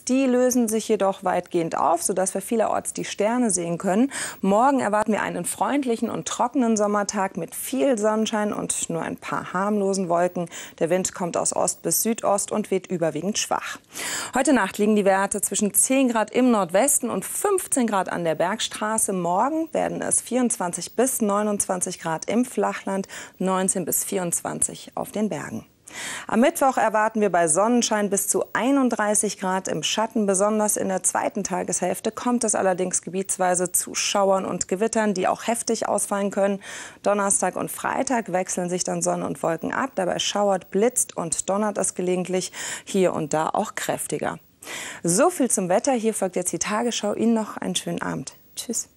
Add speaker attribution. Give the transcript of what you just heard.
Speaker 1: Nachts, die lösen sich jedoch weitgehend auf, sodass wir vielerorts die Sterne sehen können. Morgen erwarten wir einen freundlichen und trockenen Sommertag mit viel Sonnenschein und nur ein paar harmlosen Wolken. Der Wind kommt aus Ost bis Südost und weht überwiegend schwach. Heute Nacht liegen die Werte zwischen 10 Grad im Nordwesten und 15 Grad an der Bergstraße. Morgen werden es 24 bis 29 Grad im Flachland, 19 bis 24 auf den Bergen. Am Mittwoch erwarten wir bei Sonnenschein bis zu 31 Grad im Schatten. Besonders in der zweiten Tageshälfte kommt es allerdings gebietsweise zu Schauern und Gewittern, die auch heftig ausfallen können. Donnerstag und Freitag wechseln sich dann Sonne und Wolken ab. Dabei schauert, blitzt und donnert es gelegentlich, hier und da auch kräftiger. So viel zum Wetter. Hier folgt jetzt die Tagesschau. Ihnen noch einen schönen Abend. Tschüss.